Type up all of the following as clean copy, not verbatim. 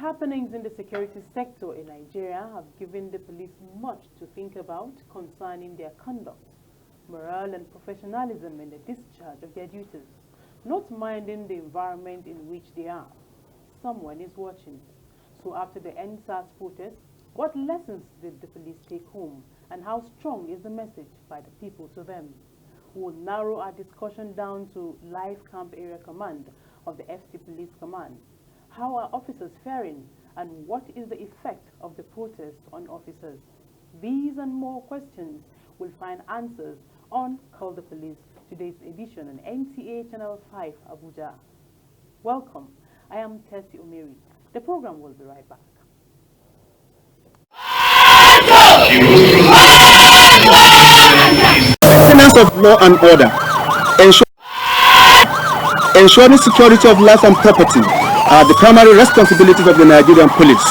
happenings in the security sector in Nigeria have given the police much to think about concerning their conduct, morale and professionalism in the discharge of their duties, not minding the environment in which they are. Someone is watching. So after the NSAS protest, what lessons did the police take home, and how strong is the message by the people to them? We will narrow our discussion down to Life Camp Area Command of the FC Police Command. How are officers faring, and what is the effect of the protest on officers? These and more questions will find answers on Call the Police, today's edition on NTA Channel 5, Abuja. Welcome. I am Tessie Omeri. The program will be right back. Maintenance of law and order, ensuring security of life and property are the primary responsibilities of the Nigerian police.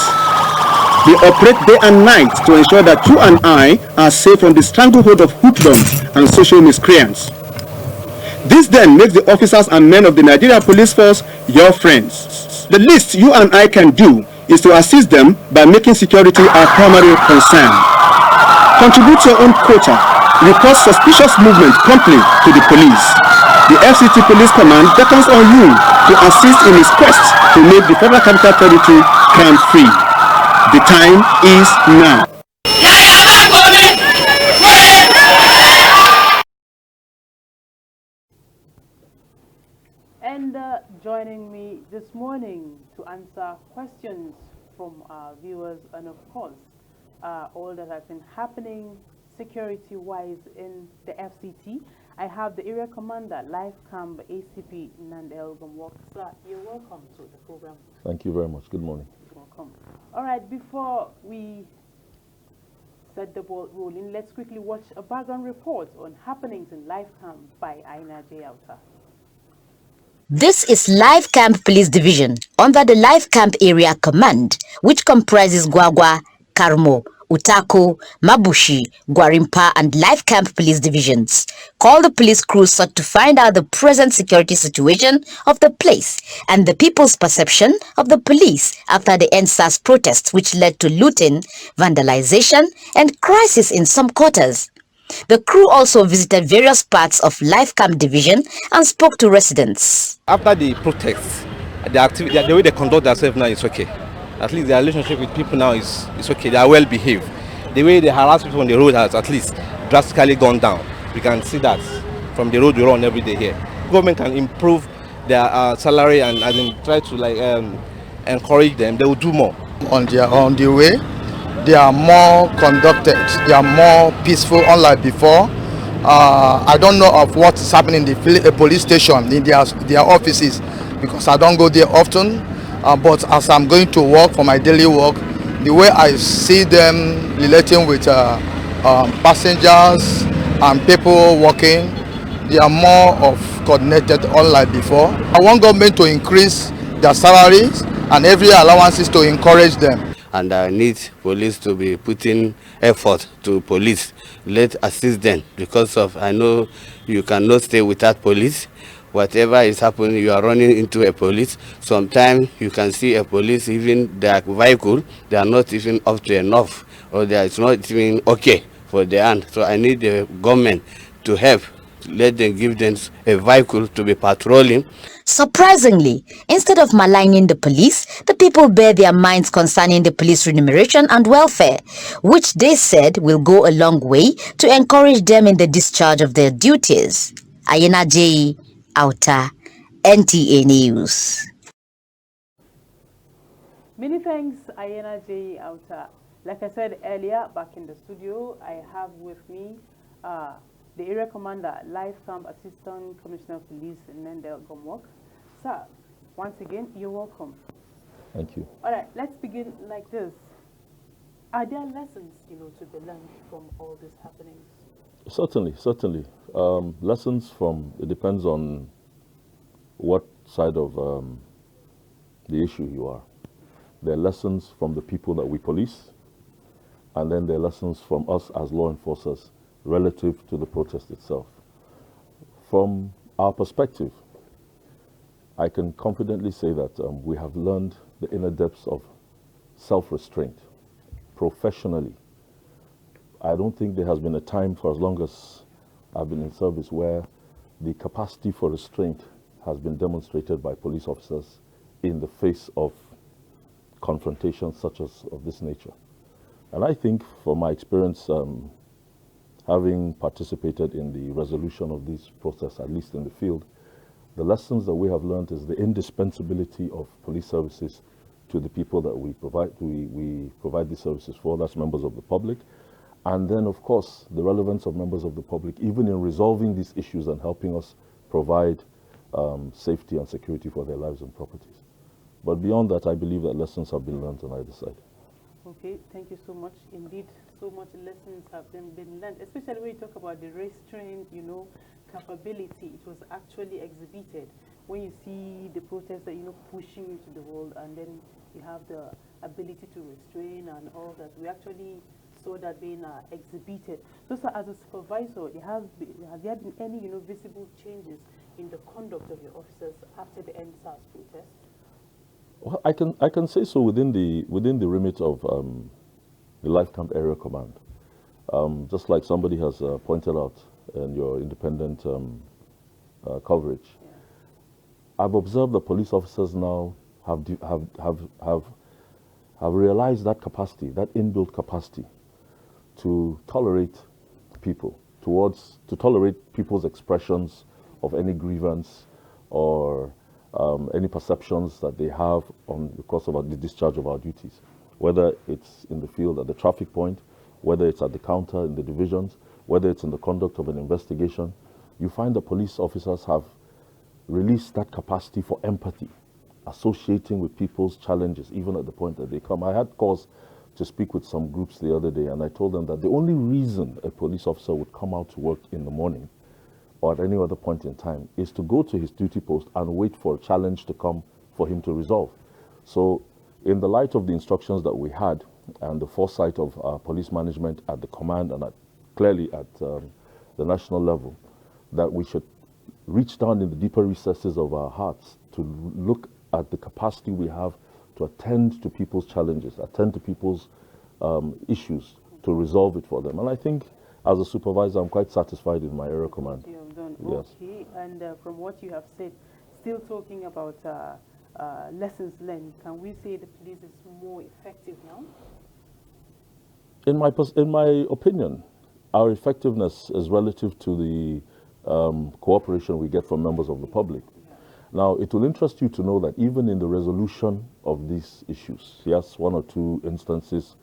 They operate day and night to ensure that you and I are safe from the stranglehold of hoodlums and social miscreants. This then makes the officers and men of the Nigerian police force your friends. The least you and I can do is to assist them by making security our primary concern. Contribute your own quota. Report suspicious movement promptly to the police. The FCT Police Command beckons on you to assist in its quest to make the Federal Capital Territory crime-free. The time is now. And joining me this morning to answer questions from our viewers and of course all that has been happening security-wise in the FCT, I have the Area Commander, Life Camp ACP Nandel Gomwok. Sir, you're welcome to the program. Thank you very much. Good morning. You're welcome. All right, before we set the ball rolling, let's quickly watch a background report on happenings in Life Camp by Aina J. Auta. This is Life Camp Police Division under the Life Camp Area Command, which comprises Gwagwa, Karmo, Utako, Mabushi, Gwarimpa and Life Camp Police Divisions. Call the police crew sought to find out the present security situation of the place and the people's perception of the police after the NSAS protests, which led to looting, vandalization and crisis in some quarters. The crew also visited various parts of Life Camp Division and spoke to residents. After the protests, the way they conduct themselves now is okay. At least their relationship with people now is okay. They are well behaved. The way they harass people on the road has at least drastically gone down. We can see that from the road we run every day here. Government can improve their salary and try to encourage them. They will do more. On the way, they are more conducted. They are more peaceful, unlike before. I don't know of what is happening in the police station in their offices because I don't go there often. But as I'm going to work for my daily work, the way I see them relating with passengers and people working, they are more of coordinated, unlike before. I want government to increase their salaries and every allowances to encourage them. And I need police to be putting effort to police. Let's assist them because I know you cannot stay without police. Whatever is happening, you are running into a police. Sometimes you can see a police, even their vehicle, they are not even up to enough, or they are not even okay for the hand. So I need the government to help. Let them give them a vehicle to be patrolling. Surprisingly, instead of maligning the police, the people bare their minds concerning the police remuneration and welfare, which they said will go a long way to encourage them in the discharge of their duties. Ayena J. Auta, NTA News. Many thanks, Ayena J. Auta. Like I said earlier, back in the studio, I have with me the Area Commander, Life Camp Assistant Commissioner of Police, Nandel Gomwok. Sir, once again, you're welcome. Thank you. All right, let's begin like this. Are there lessons, to be learned from all these happenings? Certainly. Lessons from, it depends on what side of the issue you are. There are lessons from the people that we police, and then there are lessons from us as law enforcers relative to the protest itself. From our perspective, I can confidently say that we have learned the inner depths of self-restraint professionally. I don't think there has been a time for as long as I've been in service where the capacity for restraint has been demonstrated by police officers in the face of confrontations such as of this nature. And I think from my experience, having participated in the resolution of this process, at least in the field, the lessons that we have learned is the indispensability of police services to the people that we provide these services for, that's members of the public. And then, of course, the relevance of members of the public, even in resolving these issues and helping us provide safety and security for their lives and properties. But beyond that, I believe that lessons have been learned on either side. Okay, thank you so much. Indeed, so much lessons have been learned, especially when you talk about the restraint, capability. It was actually exhibited when you see the protester, pushing you to the wall, and then you have the ability to restrain and all that. We actually saw that being exhibited. So, sir, as a supervisor, have there been any visible changes in the conduct of your officers after the NSAS protest? Well, I can say so within the remit of the Life Camp Area Command. Just like somebody has pointed out in your independent coverage, yeah. I've observed that police officers now have realized that capacity, that inbuilt capacity, to tolerate people, to tolerate people's expressions of any grievance or any perceptions that they have on the course of the discharge of our duties, whether it's in the field at the traffic point, whether it's at the counter in the divisions, whether it's in the conduct of an investigation. You find that police officers have released that capacity for empathy, associating with people's challenges, even at the point that they come. I had cause to speak with some groups the other day, and I told them that the only reason a police officer would come out to work in the morning or at any other point in time is to go to his duty post and wait for a challenge to come for him to resolve. So in the light of the instructions that we had and the foresight of our police management at the command and clearly at the national level, that we should reach down in the deeper recesses of our hearts to look at the capacity we have to attend to people's challenges, attend to people's issues, to resolve it for them. And I think as a supervisor, I'm quite satisfied in my area command. You have done. Yes. Okay, and from what you have said, still talking about lessons learned, can we say the police is more effective now? In my opinion, our effectiveness is relative to the cooperation we get from members of the public. Now, it will interest you to know that even in the resolution of these issues, yes, one or two instances,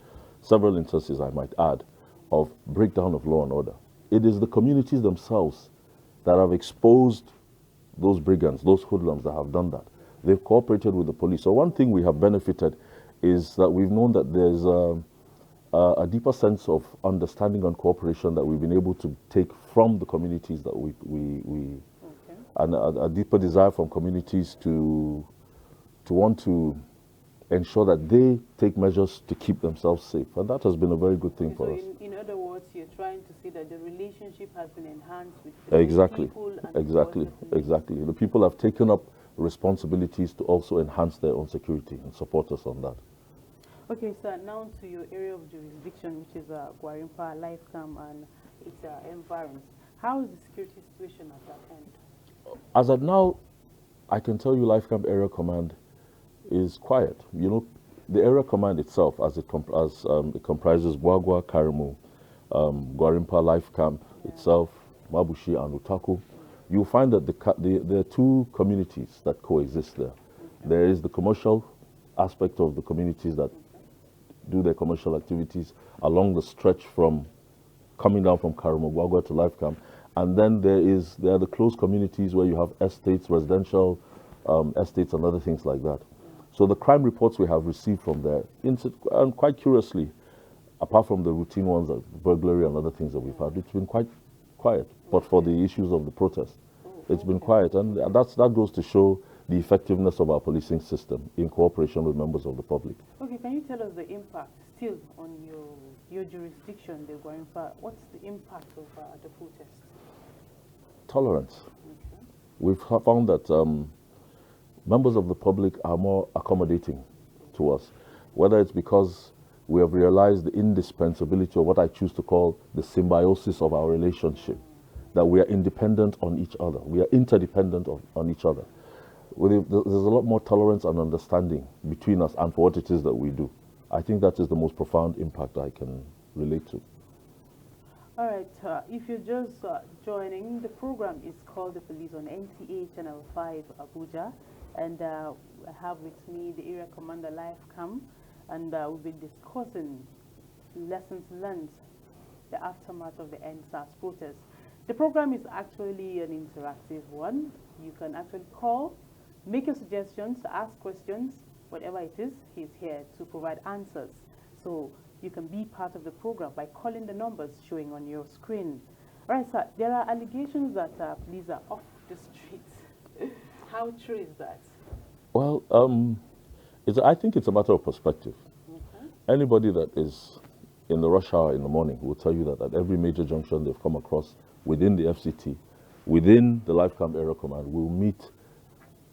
several instances I might add, of breakdown of law and order, it is the communities themselves that have exposed those brigands, those hoodlums that have done that. They've cooperated with the police. So one thing we have benefited is that we've known that there's a deeper sense of understanding and cooperation that we've been able to take from the communities that and a deeper desire from communities to want to ensure that they take measures to keep themselves safe. And that has been a very good thing for us. In other words, you're trying to see that the relationship has been enhanced with exactly, people and exactly. The people have taken up responsibilities to also enhance their own security and support us on that. Okay, sir, now to your area of jurisdiction, which is Gwarinpa, Life Camp, and its environs. How is the security situation at that end? As of now, I can tell you Life Camp Area Command is quiet. The area command itself, as it comprises Gwagwa, Karimu, Gwarinpa, Life Camp itself, Mabushi, and Utaku, you'll find that there are two communities that coexist there. There is the commercial aspect of the communities that do their commercial activities along the stretch from coming down from Karimu, Gwagwa to Life Camp. And then there are the closed communities where you have estates, residential estates and other things like that. So the crime reports we have received from there, and quite curiously, apart from the routine ones like burglary and other things that we've had, it's been quite quiet. But for the issues of the protest, it's been quiet. And that goes to show the effectiveness of our policing system in cooperation with members of the public. Okay, can you tell us the impact still on your jurisdiction, the Gwarinpa? What's the impact of the protest? Tolerance. Okay. We've found that members of the public are more accommodating to us. whether it's because we have realized the indispensability of what I choose to call the symbiosis of our relationship, that we are independent on each other, we are interdependent on each other. There's a lot more tolerance and understanding between us and for what it is that we do. I think that is the most profound impact I can relate to. All right, if you're just joining, the program is called The Police on NTA Channel 5 Abuja, and I have with me the Area Commander Live Cam, and we'll be discussing lessons learned, the aftermath of the NSAS protest. The program is actually an interactive one. You can actually call, make your suggestions, ask questions, whatever it is, he's here to provide answers. So you can be part of the program by calling the numbers showing on your screen. All right, sir, there are allegations that police are off the streets. How true is that? Well, I think it's a matter of perspective. Okay. Anybody that is in the rush hour in the morning will tell you that at every major junction they've come across within the FCT, within the Life Camp Area Command, will meet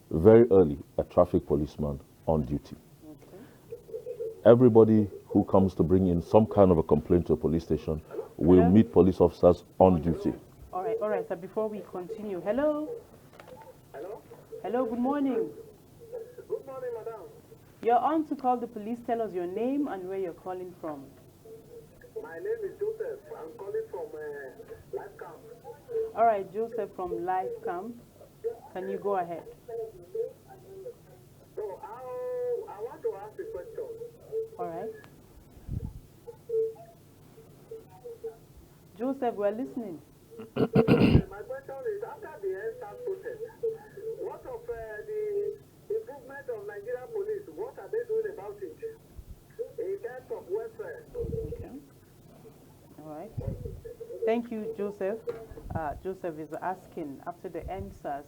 very early a traffic policeman on duty. Okay. Everybody who comes to bring in some kind of a complaint to a police station will Hello? meet police officers on duty. All right, sir, before we continue, hello? Hello? Hello, good morning. Good morning, madam. You're on to call the police. Tell us your name and where you're calling from. My name is Joseph. I'm calling from Life Camp. All right, Joseph from Life Camp. Can you go ahead? So I want to ask a question. All right. Joseph, we're listening. My question is, after the NSAS protest, what of the improvement of Nigerian police? What are they doing about it in terms of welfare? Okay. All right. Thank you, Joseph. Joseph is asking, after the NSAS,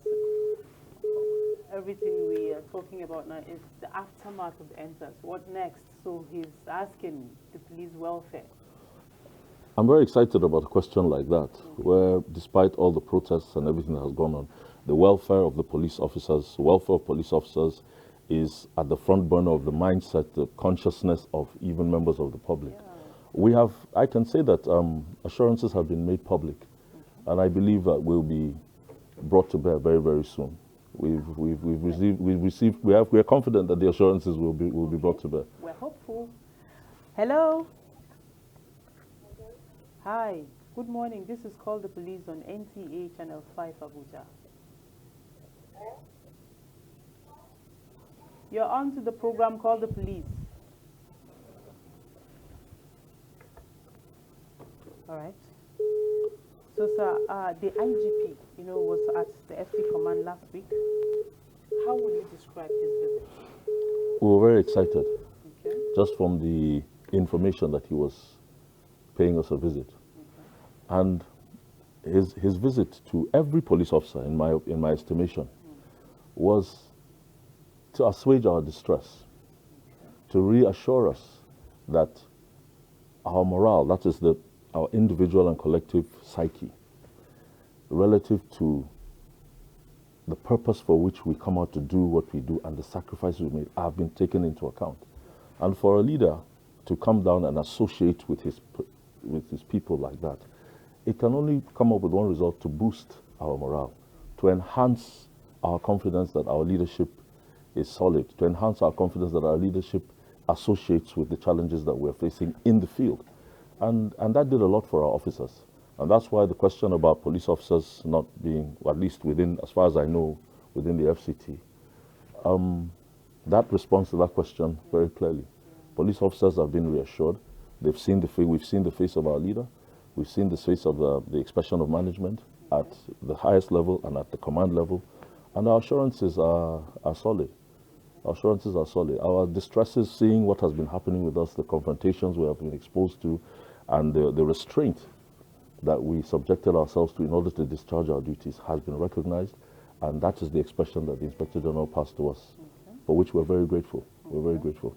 everything we are talking about now is the aftermath of the NSAS. What next? So he's asking the police welfare. I'm very excited about a question like that, where despite all the protests and everything that has gone on, the welfare of the police officers, is at the front burner of the mindset, the consciousness of even members of the public. Yeah. I can say that assurances have been made public, and I believe that will be brought to bear very, very soon. We are confident that the assurances will be brought to bear. We're hopeful. Hello. Hi. Good morning. This is Call the Police on NTA Channel 5 Abuja. You're on to the program Call the Police. All right. So, sir, the IGP, was at the FC Command last week. How would you describe his visit? We were very excited, Okay. just from the information that he was paying us a visit. Okay. And his visit to every police officer, in my estimation, was to assuage our distress, to reassure us that our morale, that is our individual and collective psyche, relative to the purpose for which we come out to do what we do and the sacrifices we made, have been taken into account. And for a leader to come down and associate with his people like that, it can only come up with one result: to boost our morale, to enhance our confidence that our leadership is solid, to enhance our confidence that our leadership associates with the challenges that we're facing in the field. And that did a lot for our officers. And that's why the question about police officers not being, or at least within, as far as I know, within the FCT, that responds to that question very clearly. Police officers have been reassured. We've seen the face of our leader. We've seen the face of the expression of management at the highest level and at the command level. And our assurances are solid. Our assurances are solid. Our distress is seeing what has been happening with us, the confrontations we have been exposed to, and the restraint that we subjected ourselves to in order to discharge our duties has been recognized, and that is the expression that the Inspector General passed to us, for which we're very grateful. We're very grateful.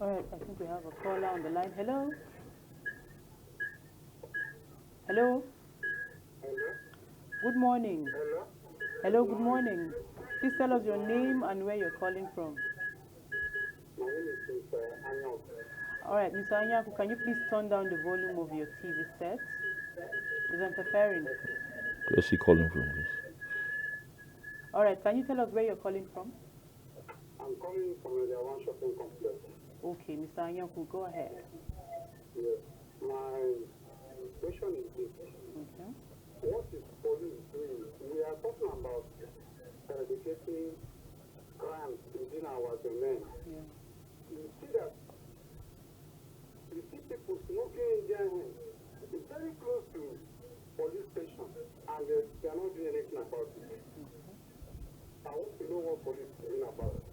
All right, I think we have a caller on the line. Hello? Hello? Hello? Good morning. Hello? Hello, good morning. Please tell us your name and where you're calling from. My name is Mr. Anyok. All right, Mr. Anyaku, can you please turn down the volume of your TV set? It's interfering. Where's he calling from, please? All right, can you tell us where you're calling from? I'm calling from the one shopping complex. Okay, Mr. Anyaku, go ahead. Yes. My question is this. Okay. What is police doing? We are talking about eradicating crimes within our domain. Yeah. You see that you see people smoking in their hands. It's very close to police station and they are not doing anything about it. I want to know what police is doing about it.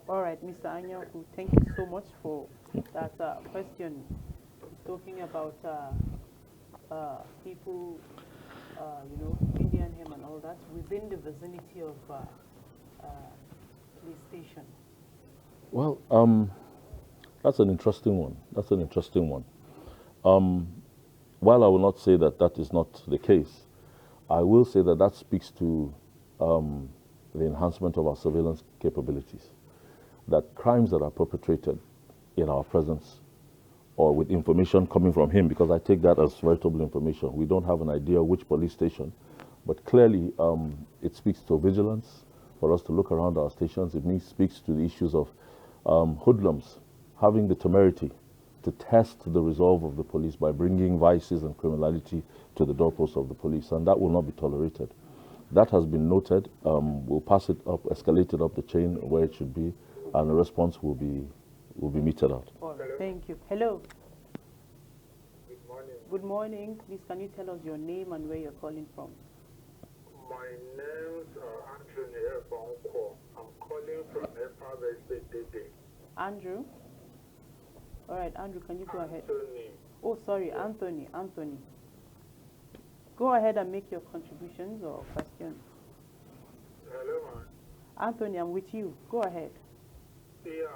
All right, Mr. Anyaku, thank you so much for that question. Talking about people, Indian hymn and all that within the vicinity of police station. Well, that's an interesting one. That's an interesting one. While I will not say that that is not the case, I will say that that speaks to the enhancement of our surveillance capabilities. That crimes that are perpetrated in our presence or with information coming from him, because I take that as veritable information. We don't have an idea which police station, but clearly it speaks to vigilance for us to look around our stations. It speaks to the issues of hoodlums having the temerity to test the resolve of the police by bringing vices and criminality to the doorposts of the police, and that will not be tolerated. That has been noted. We'll pass it up, escalate it up the chain where it should be, and a response will be meted out. All right, thank you. Hello. Good morning. Good morning. Please, can you tell us your name and where you're calling from? My name's Anthony Efonko. I'm calling from Epa. Andrew. All right, Andrew, can you go ahead? Anthony. Oh, sorry, Anthony. Go ahead and make your contributions or questions. Hello, man. Anthony, I'm with you. Go ahead. Yeah,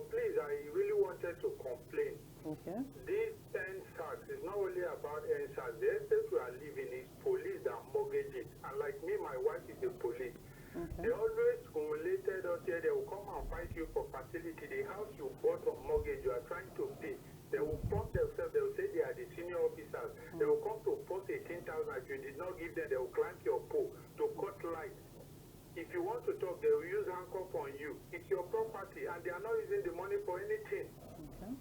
please, I really wanted to complain. Okay. This NSAS is not only about NSAS. The estate we are living is police that mortgage it. And like me, my wife is the police. Okay. They always humiliated us here. They will come and fight you for facility. The house you bought on mortgage, you are trying to pay. They will pump themselves. They will say they are the senior officers. They will come to post 18,000. If you did not give them, they will climb your pole to cut lights. If you want to talk, they will use handcuff on you. It's your property, and they are not using the money for anything. Okay.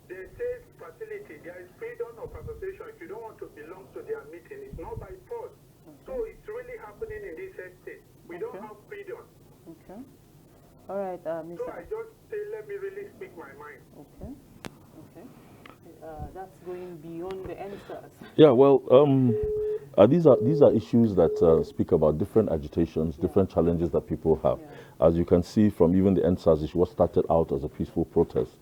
They say facility, there is freedom of association. If you don't want to belong to their meeting, it's not by force. Okay. So it's really happening in this estate. We don't have freedom. Okay. All right, Mr. So I just say, let me really speak my mind. Okay. Okay. That's going beyond the answers. Yeah, well, these are issues that speak about different agitations, different challenges that people have. Yeah. As you can see from even the NSAS issue, what started out as a peaceful protest,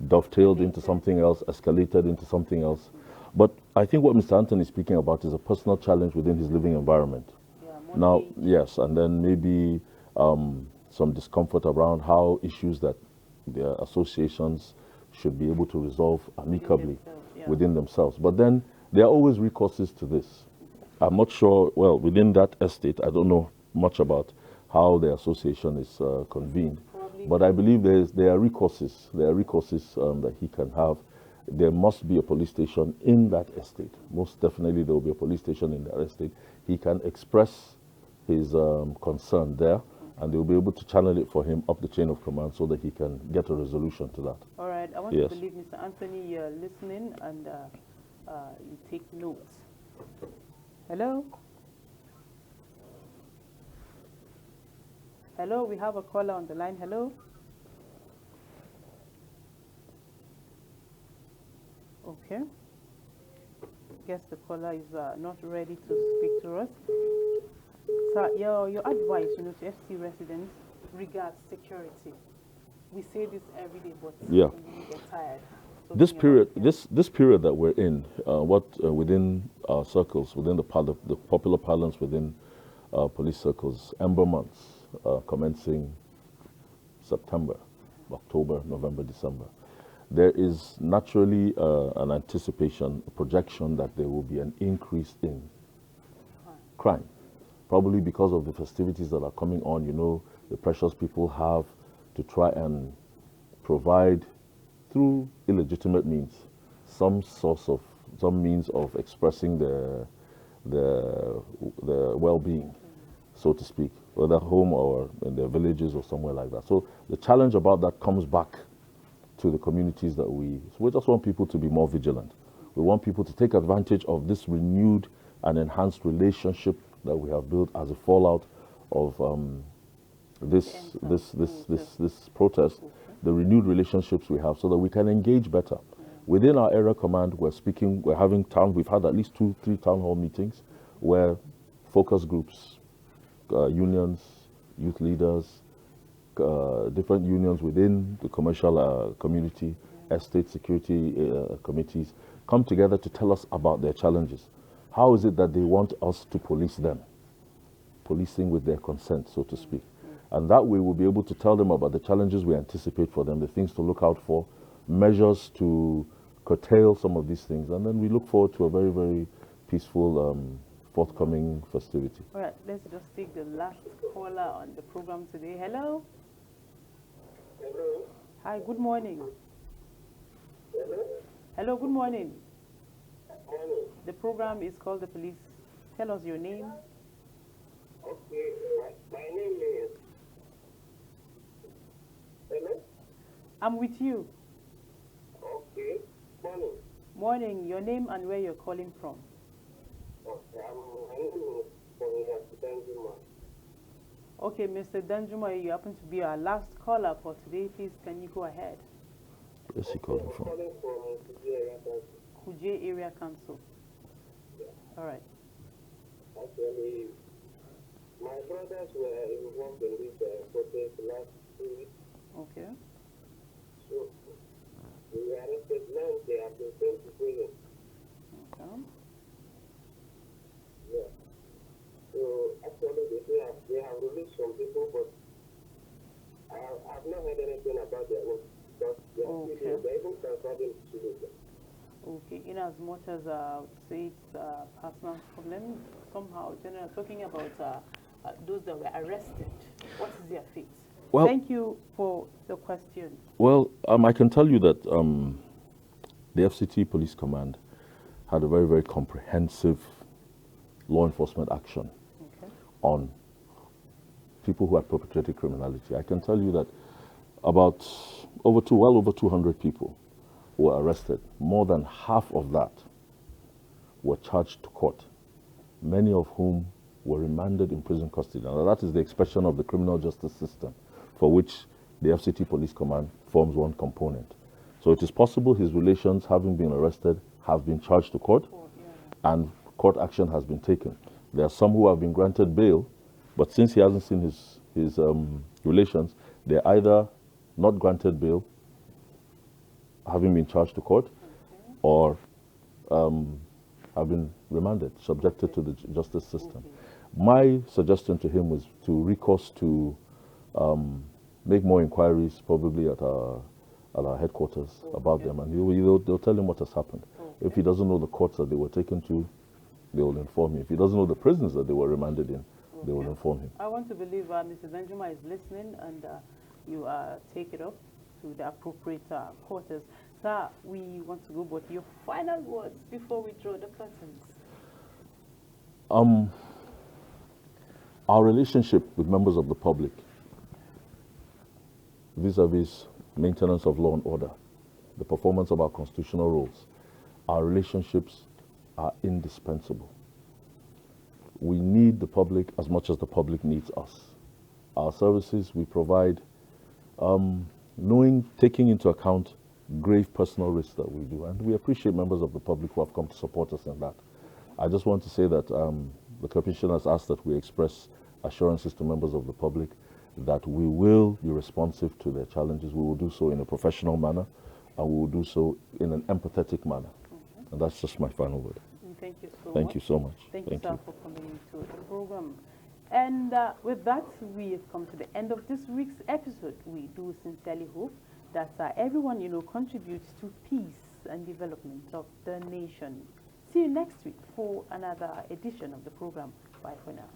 dovetailed into something else, escalated into something else. But I think what Mr. Anthony is speaking about is a personal challenge within his living environment. Yeah, Now, yes, and then maybe some discomfort around how issues that their associations should be able to resolve amicably within themselves. But then there are always recourses to this. I'm not sure, well, within that estate, I don't know much about how the association is convened. Probably. But I believe there are recourses. There are recourses that he can have. There must be a police station in that estate. Most definitely there will be a police station in that estate. He can express his concern there, and they will be able to channel it for him up the chain of command so that he can get a resolution to that. All right, I want to believe, Mr. Anthony, you're listening and you take notes. Hello? Hello, we have a caller on the line. Hello? Okay. Guess the caller is not ready to speak to us. So your advice, to FC residents regards security. We say this every day, but we get tired. This period that we're in, within our circles, within the popular parlance within police circles, Ember months, commencing September, October, November, December, there is naturally an anticipation, a projection that there will be an increase in crime. Probably because of the festivities that are coming on, the pressures people have to try and provide, through illegitimate means, some means of expressing their well-being, so to speak, whether home or in their villages or somewhere like that. So the challenge about that comes back to the communities that we just want people to be more vigilant. We want people to take advantage of this renewed and enhanced relationship that we have built as a fallout of this protest, the renewed relationships we have, so that we can engage better. Within our area command, we've had at least 2-3 town hall meetings where focus groups, unions, youth leaders, different unions within the commercial community, estate security committees, come together to tell us about their challenges. How is it that they want us to police them? Policing with their consent, so to speak. And that way we'll be able to tell them about the challenges we anticipate for them, the things to look out for, measures to curtail some of these things. And then we look forward to a very, very peaceful forthcoming festivity. All right, let's just take the last caller on the program today. Hello? Hello? Hi, good morning. Hello? Hello, good morning. Morning. The program is called The Police. Tell us your name. Okay, my name is... Hello? I'm with you. Okay, morning. Morning, your name and where you're calling from. Okay, my name is Danjuma. Okay, Mr. Danjuma, you happen to be our last caller for today. Please, can you go ahead? Where's he calling from? I'm calling from Kuje Area Council. All right. Actually, my brothers were involved in this protest last 2 weeks. Okay. So, we arrested men, they have been sent to prison. Okay. Yeah. So, actually, they have released some people, but I've not heard anything about their own. But they are still, they even transferred to them. Okay, in as much as I would say it's a personal problem, somehow, generally talking about those that were arrested, what is their fate? Well, thank you for the question. Well, I can tell you that the FCT Police Command had a very, very comprehensive law enforcement action on people who had perpetrated criminality. I can tell you that well over 200 people were arrested. More than half of that were charged to court, many of whom were remanded in prison custody. Now, that is the expression of the criminal justice system, for which the FCT Police Command forms one component. So it is possible his relations, having been arrested, have been charged to court, and court action has been taken. There are some who have been granted bail, but since he hasn't seen his relations, they're either not granted bail, having been charged to court, or have been remanded, subjected to the justice system. My suggestion to him was to recourse to make more inquiries, probably at our headquarters about them, and they'll tell him what has happened. If he doesn't know the courts that they were taken to, they will inform him. If he doesn't know the prisons that they were remanded in, they will inform him. I want to believe Mr. Danjuma is listening, and you take it up to the appropriate quarters. Sir, we want to go, but your final words before we draw the curtains. Our relationship with members of the public vis-a-vis maintenance of law and order, the performance of our constitutional roles, our relationships are indispensable. We need the public as much as the public needs us. Our services we provide, taking into account grave personal risks that we do, and we appreciate members of the public who have come to support us in that. I just want to say that the Commission has asked that we express assurances to members of the public that we will be responsive to their challenges. We will do so in a professional manner, and we will do so in an empathetic manner. And that's just my final word. Thank you so much. Thank you so much. Thank you, sir, for coming to the program. And with that, we have come to the end of this week's episode. We do sincerely hope that everyone, contributes to peace and development of the nation. See you next week for another edition of the program. Bye for now.